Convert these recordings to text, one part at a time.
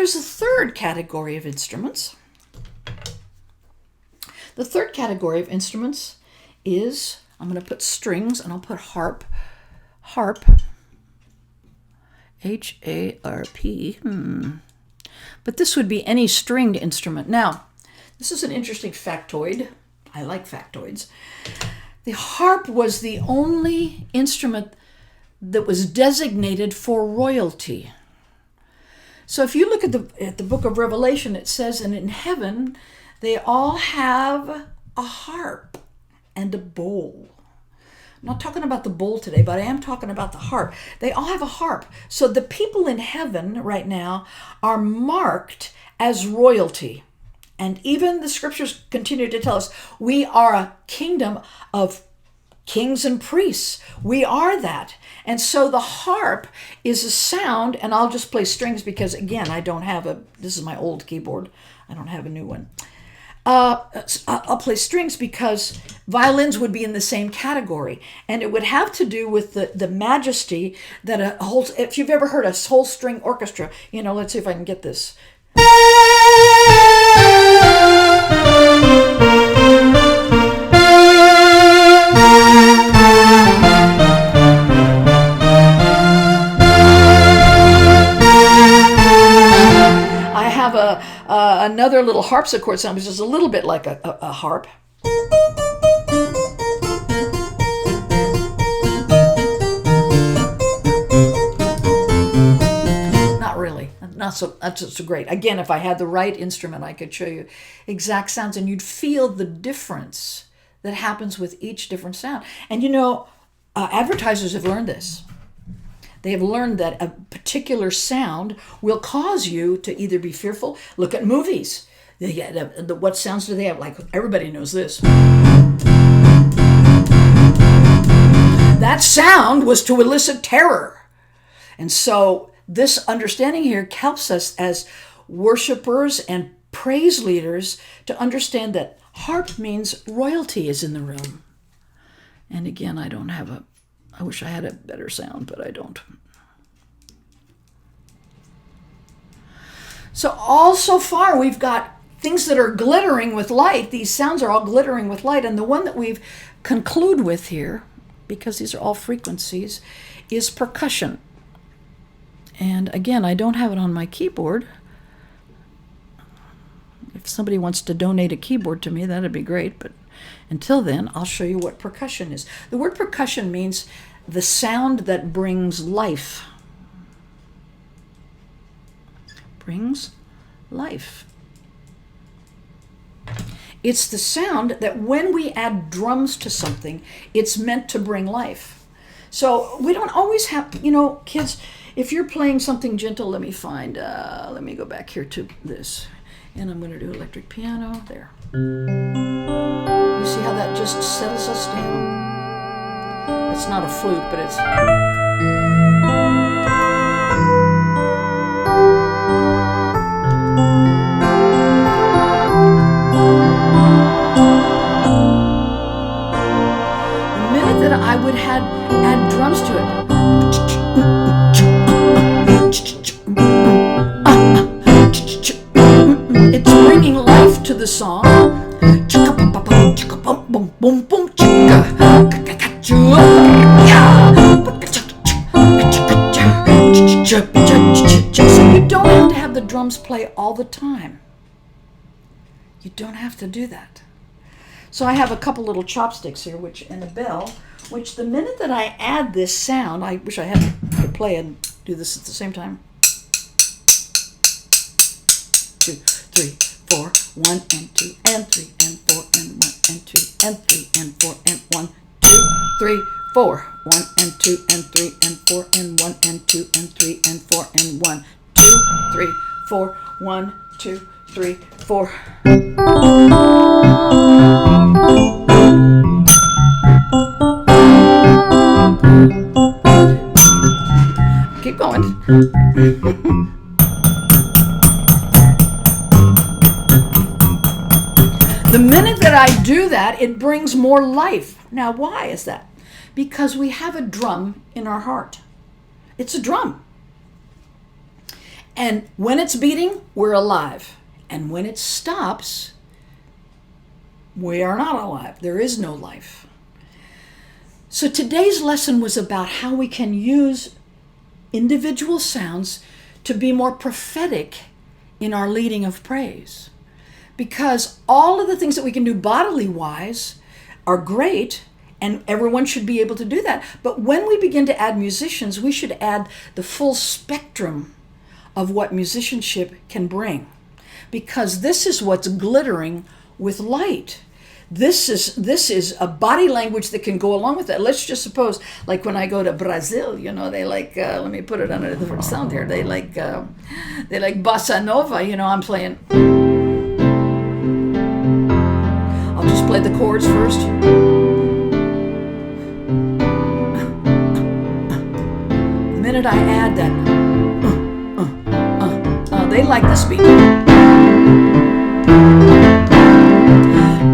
there's a third category of instruments. The third category of instruments is, I'm going to put strings and I'll put harp. Harp. H-A-R-P. But this would be any stringed instrument. Now, this is an interesting factoid. I like factoids. The harp was the only instrument that was designated for royalty. So if you look at the book of Revelation, it says, and in heaven, they all have a harp and a bowl. I'm not talking about the bowl today, but I am talking about the harp. They all have a harp. So the people in heaven right now are marked as royalty. And even the scriptures continue to tell us we are a kingdom of kings and priests. We are that. And so the harp is a sound, and I'll just play strings because, again, this is my old keyboard. I don't have a new one. I'll play strings because violins would be in the same category. And it would have to do with the majesty that if you've ever heard a whole string orchestra, let's see if I can get this. I have another little harpsichord sound, which is a little bit like a harp. Not really. Not so great. Again, if I had the right instrument, I could show you exact sounds, and you'd feel the difference that happens with each different sound. And advertisers have learned this. They have learned that a particular sound will cause you to either be fearful. Look at movies. What sounds do they have? Like, everybody knows this. That sound was to elicit terror. And so this understanding here helps us as worshipers and praise leaders to understand that harp means royalty is in the room. And again, I wish I had a better sound, but I don't. So all so far, we've got things that are glittering with light. These sounds are all glittering with light. And the one that we've conclude with here, because these are all frequencies, is percussion. And again, I don't have it on my keyboard. If somebody wants to donate a keyboard to me, that'd be great. But until then, I'll show you what percussion is. The word percussion means the sound that brings life. Brings life. It's the sound that when we add drums to something, it's meant to bring life. So we don't always have, kids, if you're playing something gentle, let me go back here to this. And I'm going to do electric piano. There. You see how that just settles us down? It's not a flute, but it's... The minute that I would add drums to it, it's bringing life to the song. So you don't have to have the drums play all the time. You don't have to do that. So I have a couple little chopsticks here, and a bell, which the minute that I add this sound, I wish I had to play and do this at the same time. 2, 3, 4, 1 and 2 and 3 and 4 and 1 and 2 and 3 and 4 and 1, 2, 3, 4, 1 and 2 and 3 and 4 and 1 and 2 and 3 and 4 and 1, 2, 3, 4, 1, 2, 3, 4. Keep going. The minute that I do that, it brings more life. Now, why is that? Because we have a drum in our heart. It's a drum. And when it's beating, we're alive. And when it stops, we are not alive. There is no life. So today's lesson was about how we can use individual sounds to be more prophetic in our leading of praise. Because all of the things that we can do bodily wise are great, and everyone should be able to do that. But when we begin to add musicians, we should add the full spectrum of what musicianship can bring. Because this is what's glittering with light. This is a body language that can go along with that. Let's just suppose, like when I go to Brazil, they like, let me put it on a different sound here. They like bossa nova. I'm playing. I'll just play the chords first. The minute I add that, they like this beat.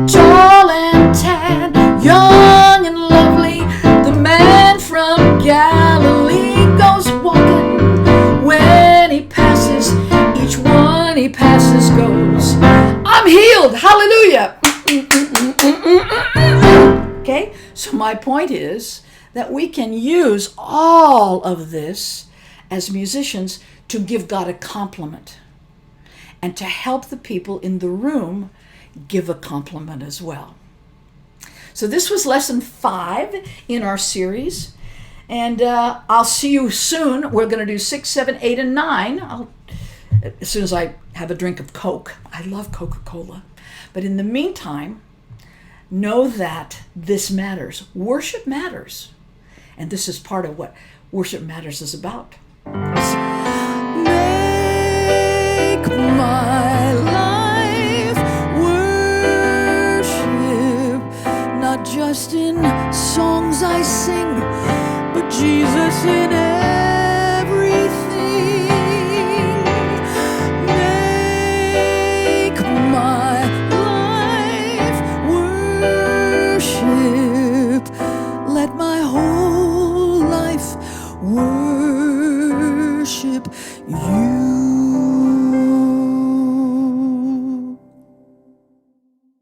Joel and Tad, young and lovely, the man from Galilee goes walking. When he passes, each one he passes goes, I'm healed, hallelujah. Okay, so my point is that we can use all of this as musicians to give God a compliment and to help the people in the room give a compliment as well. So this was lesson 5 in our series, and I'll see you soon. We're going to do 6, 7, 8, and 9 as soon as I have a drink of Coke. I love Coca-Cola. But in the meantime, know that this matters. Worship matters. And this is part of what Worship Matters is about.